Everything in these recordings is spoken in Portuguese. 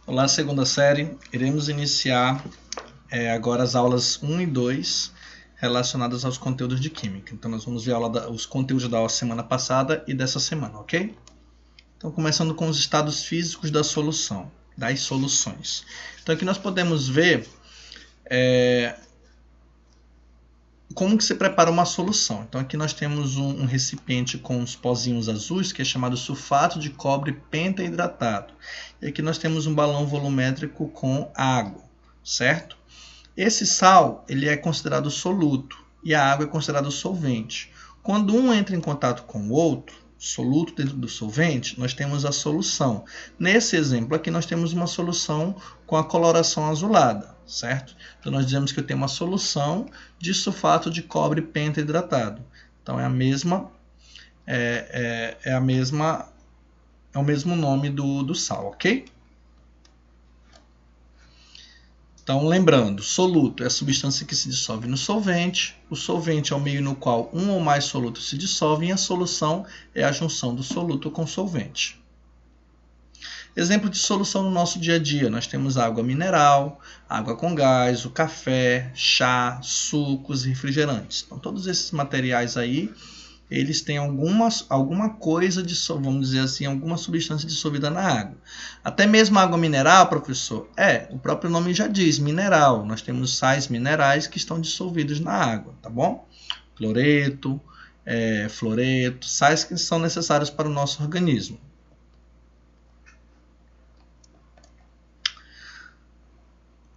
Olá, segunda série. Iremos iniciar agora as aulas 1 e 2 relacionadas aos conteúdos de Química. Então, nós vamos ver os conteúdos da semana passada e dessa semana, ok? Então, começando com os estados físicos da solução, das soluções. Então, aqui nós podemos ver como que se prepara uma solução. Então, aqui nós temos um recipiente com os pozinhos azuis, que é chamado sulfato de cobre pentaidratado. E aqui nós temos um balão volumétrico com água, certo? Esse sal ele é considerado soluto e a água é considerada solvente. Quando um entra em contato com o outro, soluto dentro do solvente, nós temos a solução. Nesse exemplo aqui nós temos uma solução com a coloração azulada, certo? Então nós dizemos que eu tenho uma solução de sulfato de cobre pentaidratado. Então é o mesmo nome do sal, ok? Então, lembrando, soluto é a substância que se dissolve no solvente, o solvente é o meio no qual um ou mais solutos se dissolvem e a solução é a junção do soluto com o solvente. Exemplo de solução no nosso dia a dia, nós temos água mineral, água com gás, o café, chá, sucos e refrigerantes. Então, todos esses materiais aí, eles têm alguma coisa, vamos dizer assim, alguma substância dissolvida na água. Até mesmo a água mineral, professor, o próprio nome já diz, mineral. Nós temos sais minerais que estão dissolvidos na água, tá bom? Cloreto, fluoreto, sais que são necessários para o nosso organismo.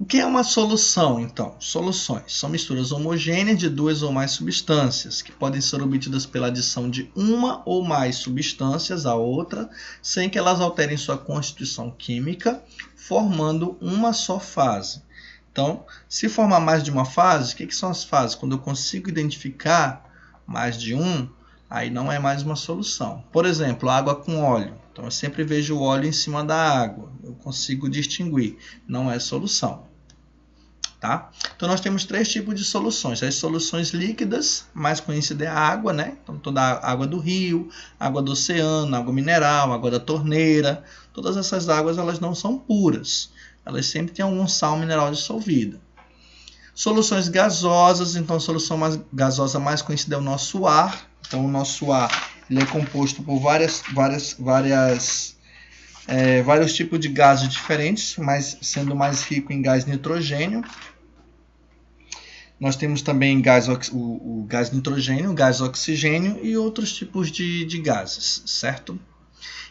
O que é uma solução, então? Soluções são misturas homogêneas de duas ou mais substâncias, que podem ser obtidas pela adição de uma ou mais substâncias à outra, sem que elas alterem sua constituição química, formando uma só fase. Então, se formar mais de uma fase, o que são as fases? Quando eu consigo identificar mais de um, aí não é mais uma solução. Por exemplo, água com óleo. Então, eu sempre vejo o óleo em cima da água. Eu consigo distinguir. Não é solução. Tá? Então, nós temos três tipos de soluções. As soluções líquidas, mais conhecida é a água, né? Então, toda a água do rio, água do oceano, água mineral, água da torneira. Todas essas águas elas não são puras. Elas sempre têm algum sal mineral dissolvido. Soluções gasosas. Então, a solução mais gasosa mais conhecida é o nosso ar. Então, o nosso ar ele é composto por vários tipos de gases diferentes, mas sendo mais rico em gás nitrogênio. Nós temos também o gás nitrogênio, o gás oxigênio e outros tipos de gases, certo?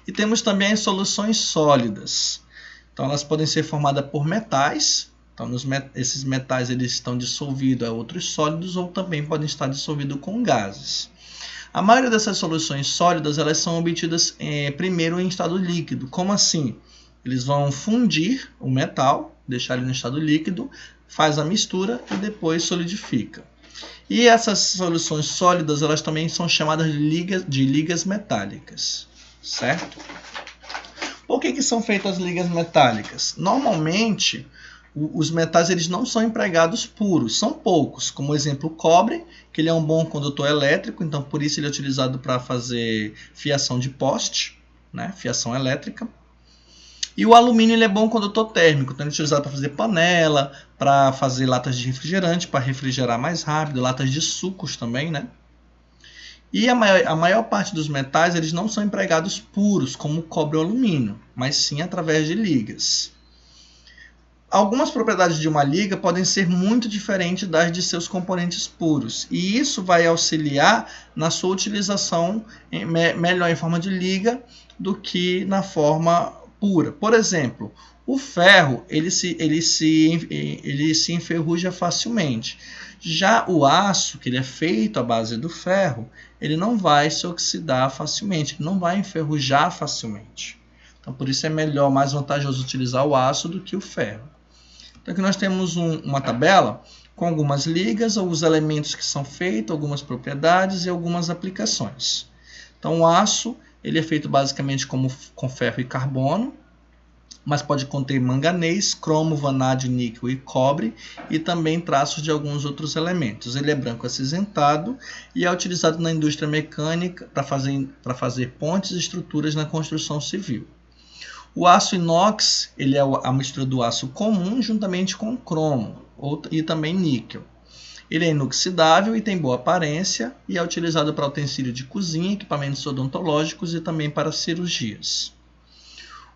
E temos também as soluções sólidas. Então, elas podem ser formadas por metais. Então, esses metais eles estão dissolvidos a outros sólidos ou também podem estar dissolvidos com gases. A maioria dessas soluções sólidas elas são obtidas primeiro em estado líquido. Como assim? Eles vão fundir o metal, deixar ele no estado líquido, faz a mistura e depois solidifica. E essas soluções sólidas elas também são chamadas de ligas metálicas, certo? Por que são feitas as ligas metálicas? Normalmente, os metais eles não são empregados puros, são poucos, como exemplo o cobre, que ele é um bom condutor elétrico, então por isso ele é utilizado para fazer fiação de poste, né? Fiação elétrica. E o alumínio ele é bom condutor térmico, então ele é utilizado para fazer panela, para fazer latas de refrigerante, para refrigerar mais rápido, latas de sucos também, né? E a maior parte dos metais eles não são empregados puros, como o cobre ou o alumínio, mas sim através de ligas. Algumas propriedades de uma liga podem ser muito diferentes das de seus componentes puros, e isso vai auxiliar na sua utilização melhor em forma de liga do que na forma pura. Por exemplo, o ferro ele se enferruja facilmente. Já o aço, que ele é feito à base do ferro, ele não vai se oxidar facilmente, ele não vai enferrujar facilmente. Então, por isso é melhor, mais vantajoso utilizar o aço do que o ferro. Então, aqui nós temos uma tabela com algumas ligas, alguns elementos que são feitos, algumas propriedades e algumas aplicações. Então, o aço ele é feito basicamente com ferro e carbono, mas pode conter manganês, cromo, vanádio, níquel e cobre, e também traços de alguns outros elementos. Ele é branco acinzentado e é utilizado na indústria mecânica para fazer pontes e estruturas na construção civil. O aço inox ele é a mistura do aço comum juntamente com cromo e também níquel. Ele é inoxidável e tem boa aparência e é utilizado para utensílio de cozinha, equipamentos odontológicos e também para cirurgias.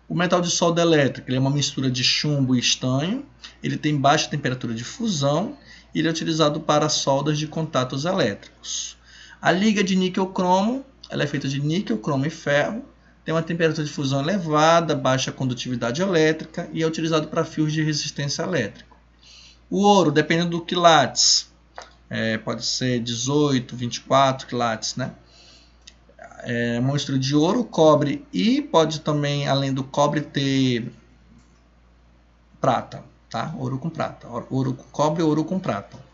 O metal de solda elétrica ele é uma mistura de chumbo e estanho, ele tem baixa temperatura de fusão e ele é utilizado para soldas de contatos elétricos. A liga de níquel-cromo ela é feita de níquel, cromo e ferro, tem uma temperatura de fusão elevada, baixa condutividade elétrica e é utilizado para fios de resistência elétrica. O ouro, dependendo do quilates, pode ser 18, 24 quilates, né? É uma mistura de ouro, cobre e pode também, além do cobre, ter prata, tá? Ouro com prata, ouro com cobre, ouro com prata.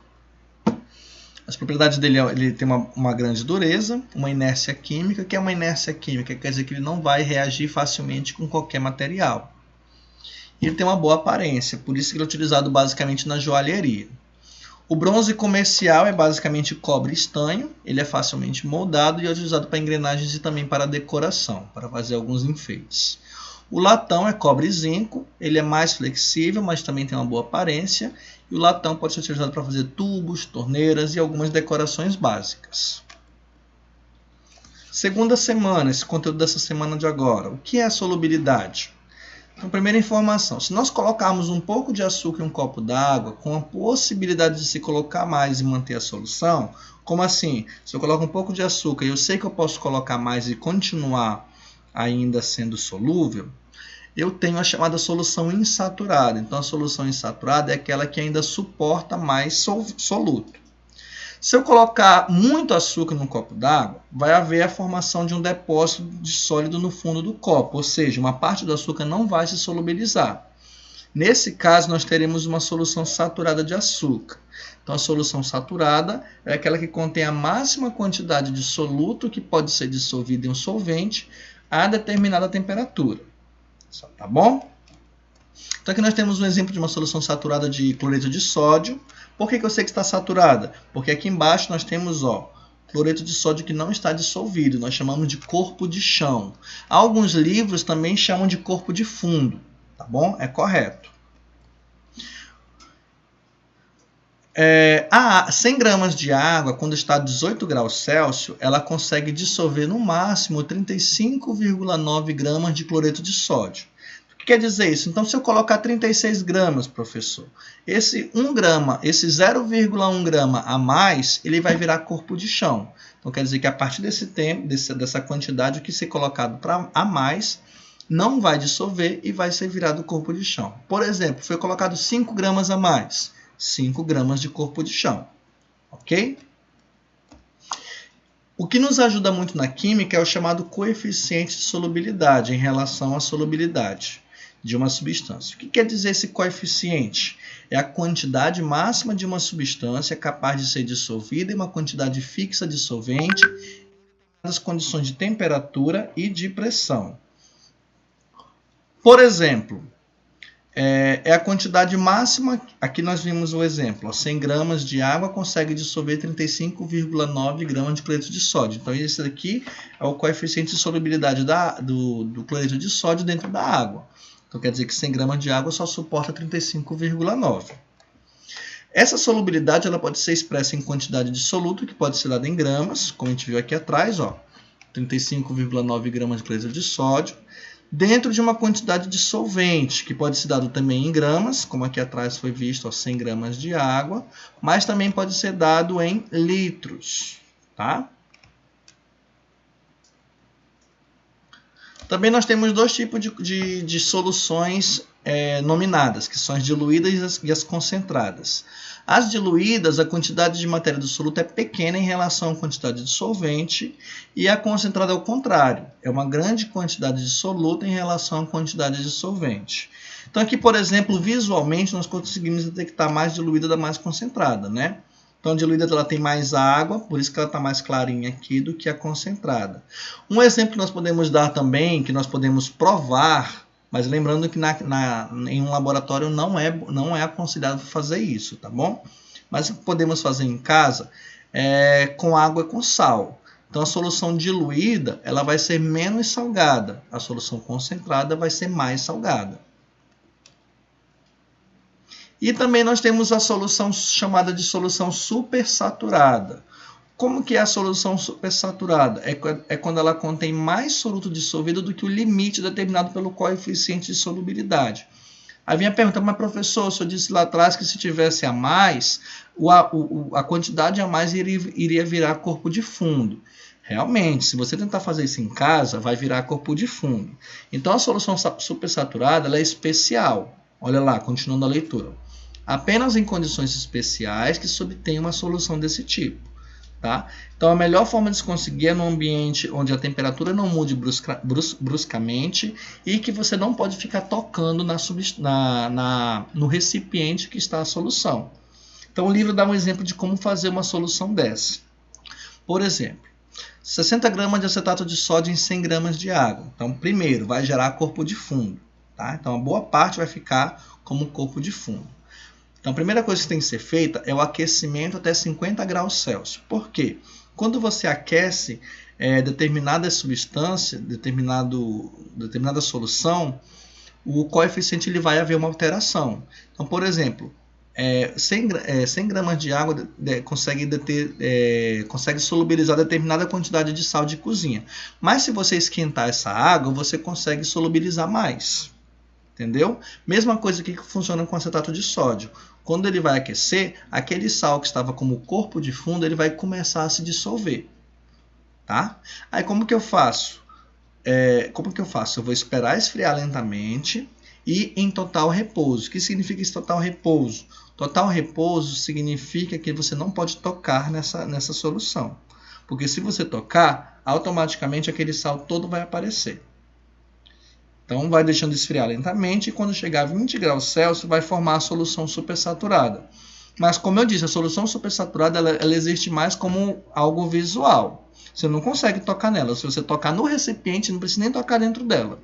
As propriedades dele, ele tem uma grande dureza, uma inércia química. O que é uma inércia química? Quer dizer que ele não vai reagir facilmente com qualquer material. E ele tem uma boa aparência, por isso que ele é utilizado basicamente na joalheria. O bronze comercial é basicamente cobre e estanho, ele é facilmente moldado e é utilizado para engrenagens e também para decoração, para fazer alguns enfeites. O latão é cobre e zinco, ele é mais flexível, mas também tem uma boa aparência, e o latão pode ser utilizado para fazer tubos, torneiras e algumas decorações básicas. Segunda semana, esse conteúdo dessa semana de agora, o que é a solubilidade? Então, primeira informação, se nós colocarmos um pouco de açúcar em um copo d'água, com a possibilidade de se colocar mais e manter a solução, como assim? Se eu coloco um pouco de açúcar e eu sei que eu posso colocar mais e continuar ainda sendo solúvel, eu tenho a chamada solução insaturada. Então, a solução insaturada é aquela que ainda suporta mais soluto. Se eu colocar muito açúcar num copo d'água, vai haver a formação de um depósito de sólido no fundo do copo, ou seja, uma parte do açúcar não vai se solubilizar. Nesse caso, nós teremos uma solução saturada de açúcar. Então, a solução saturada é aquela que contém a máxima quantidade de soluto que pode ser dissolvido em um solvente a determinada temperatura. Tá bom? Então, aqui nós temos um exemplo de uma solução saturada de cloreto de sódio. Por que eu sei que está saturada? Porque aqui embaixo nós temos cloreto de sódio que não está dissolvido. Nós chamamos de corpo de chão. Alguns livros também chamam de corpo de fundo. Tá bom? É correto. 100 gramas de água, quando está a 18 graus Celsius, ela consegue dissolver no máximo 35,9 gramas de cloreto de sódio. O que quer dizer isso? Então, se eu colocar 36 gramas, professor, esse 1 grama, esse 0,1 grama a mais, ele vai virar corpo de chão. Então, quer dizer que a partir desse tempo, dessa quantidade, o que ser colocado a mais não vai dissolver e vai ser virado corpo de chão. Por exemplo, foi colocado 5 gramas a mais. 5 gramas de corpo de chão, ok? O que nos ajuda muito na química é o chamado coeficiente de solubilidade em relação à solubilidade de uma substância. O que quer dizer esse coeficiente? É a quantidade máxima de uma substância capaz de ser dissolvida em uma quantidade fixa de solvente nas condições de temperatura e de pressão. Por exemplo, é a quantidade máxima, aqui nós vimos o exemplo, 100 gramas de água consegue dissolver 35,9 gramas de cloreto de sódio. Então, esse daqui é o coeficiente de solubilidade do cloreto de sódio dentro da água. Então, quer dizer que 100 gramas de água só suporta 35,9. Essa solubilidade ela pode ser expressa em quantidade de soluto, que pode ser dada em gramas, como a gente viu aqui atrás, 35,9 gramas de cloreto de sódio, dentro de uma quantidade de solvente, que pode ser dado também em gramas, como aqui atrás foi visto, 100 gramas de água, mas também pode ser dado em litros, tá? Também nós temos dois tipos de soluções nominadas, que são as diluídas e as concentradas. As diluídas, a quantidade de matéria do soluto é pequena em relação à quantidade de solvente, e a concentrada é o contrário, é uma grande quantidade de soluto em relação à quantidade de solvente. Então aqui, por exemplo, visualmente nós conseguimos detectar mais diluída da mais concentrada, né? Então a diluída ela tem mais água, por isso que ela está mais clarinha aqui do que a concentrada. Um exemplo que nós podemos dar também, que nós podemos provar, mas lembrando que em um laboratório não é aconselhado fazer isso, tá bom? Mas podemos fazer em casa com água e com sal. Então a solução diluída ela vai ser menos salgada, a solução concentrada vai ser mais salgada. E também nós temos a solução chamada de solução supersaturada. Como que é a solução supersaturada? É quando ela contém mais soluto dissolvido do que o limite determinado pelo coeficiente de solubilidade. Aí vem a pergunta, mas professor, o senhor disse lá atrás que se tivesse a mais, a quantidade a mais iria virar corpo de fundo. Realmente, se você tentar fazer isso em casa, vai virar corpo de fundo. Então a solução supersaturada ela é especial. Olha lá, continuando a leitura. Apenas em condições especiais que se obtém uma solução desse tipo. Tá? Então a melhor forma de se conseguir é num ambiente onde a temperatura não mude bruscamente e que você não pode ficar tocando no recipiente que está a solução. Então o livro dá um exemplo de como fazer uma solução dessa. Por exemplo, 60 gramas de acetato de sódio em 100 gramas de água. Então primeiro vai gerar corpo de fundo. Tá? Então a boa parte vai ficar como corpo de fundo. Então, a primeira coisa que tem que ser feita é o aquecimento até 50 graus Celsius. Por quê? Quando você aquece determinada substância, determinada solução, o coeficiente ele vai haver uma alteração. Então, por exemplo, 100 gramas de água consegue solubilizar determinada quantidade de sal de cozinha. Mas se você esquentar essa água, você consegue solubilizar mais. Entendeu? Mesma coisa que funciona com acetato de sódio. Quando ele vai aquecer, aquele sal que estava como corpo de fundo, ele vai começar a se dissolver. Tá? Aí como que eu faço? Eu vou esperar esfriar lentamente e em total repouso. O que significa esse total repouso? Total repouso significa que você não pode tocar nessa solução. Porque se você tocar, automaticamente aquele sal todo vai aparecer. Então, vai deixando esfriar lentamente e quando chegar a 20 graus Celsius, vai formar a solução supersaturada. Mas, como eu disse, a solução supersaturada ela existe mais como algo visual. Você não consegue tocar nela. Se você tocar no recipiente, não precisa nem tocar dentro dela.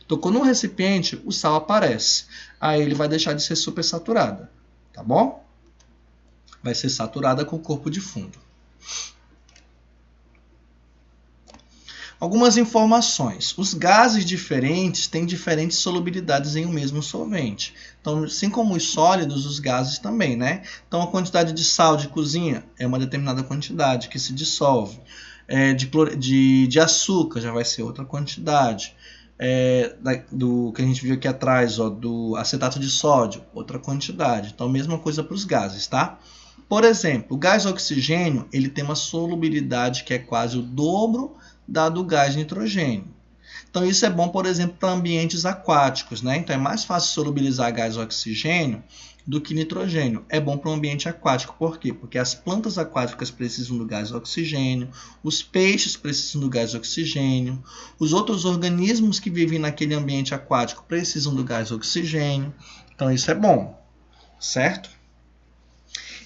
Tocou no recipiente, o sal aparece. Aí ele vai deixar de ser supersaturada. Tá bom? Vai ser saturada com o corpo de fundo. Algumas informações. Os gases diferentes têm diferentes solubilidades em um mesmo solvente. Então, assim como os sólidos, os gases também, né? Então, a quantidade de sal de cozinha é uma determinada quantidade que se dissolve. De açúcar já vai ser outra quantidade. Do que a gente viu aqui atrás, do acetato de sódio, outra quantidade. Então, mesma coisa para os gases, tá? Por exemplo, o gás oxigênio ele tem uma solubilidade que é quase o dobro dado o gás nitrogênio. Então isso é bom, por exemplo, para ambientes aquáticos, né? Então é mais fácil solubilizar gás oxigênio do que nitrogênio. É bom para um ambiente aquático, por quê? Porque as plantas aquáticas precisam do gás oxigênio, os peixes precisam do gás oxigênio, os outros organismos que vivem naquele ambiente aquático precisam do gás oxigênio. Então isso é bom, certo?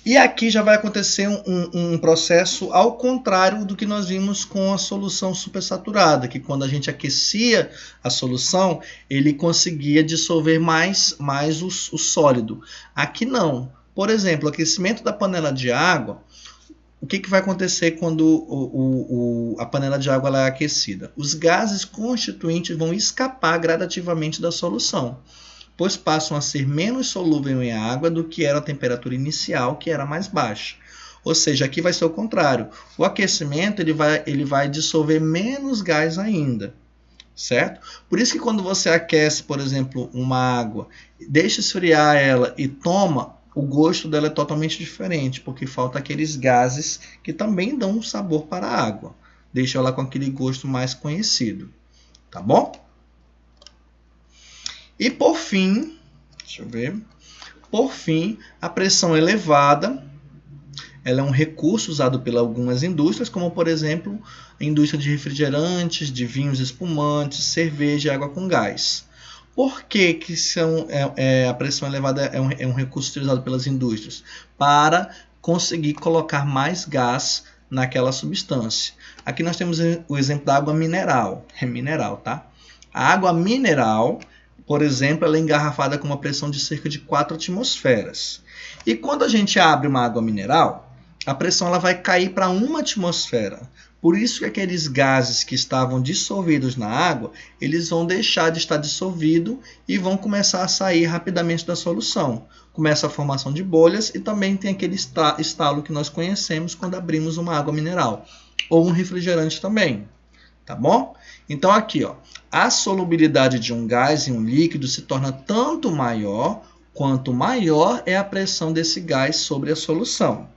E aqui já vai acontecer um processo ao contrário do que nós vimos com a solução supersaturada, que quando a gente aquecia a solução, ele conseguia dissolver mais o sólido. Aqui não. Por exemplo, o aquecimento da panela de água, o que vai acontecer quando a panela de água ela é aquecida? Os gases constituintes vão escapar gradativamente da solução, pois passam a ser menos solúvel em água do que era a temperatura inicial, que era mais baixa. Ou seja, aqui vai ser o contrário. O aquecimento ele vai dissolver menos gás ainda, certo? Por isso que quando você aquece, por exemplo, uma água, deixa esfriar ela e toma, o gosto dela é totalmente diferente, porque falta aqueles gases que também dão um sabor para a água. Deixa ela com aquele gosto mais conhecido, tá bom? E por fim, a pressão elevada, ela é um recurso usado por algumas indústrias, como por exemplo, a indústria de refrigerantes, de vinhos espumantes, cerveja e água com gás. Por que a pressão elevada é um recurso utilizado pelas indústrias? Para conseguir colocar mais gás naquela substância. Aqui nós temos o exemplo da água mineral. É mineral, tá? A água mineral, por exemplo, ela é engarrafada com uma pressão de cerca de 4 atmosferas. E quando a gente abre uma água mineral, a pressão ela vai cair para 1 atmosfera. Por isso que aqueles gases que estavam dissolvidos na água, eles vão deixar de estar dissolvidos e vão começar a sair rapidamente da solução. Começa a formação de bolhas e também tem aquele estalo que nós conhecemos quando abrimos uma água mineral. Ou um refrigerante também. Tá bom? Então aqui, ó, a solubilidade de um gás em um líquido se torna tanto maior quanto maior é a pressão desse gás sobre a solução.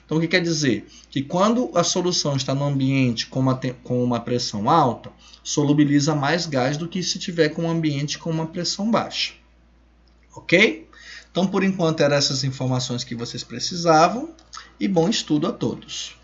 Então, o que quer dizer? Que quando a solução está no ambiente com uma pressão alta, solubiliza mais gás do que se tiver com um ambiente com uma pressão baixa. Ok? Então, por enquanto, eram essas informações que vocês precisavam e bom estudo a todos.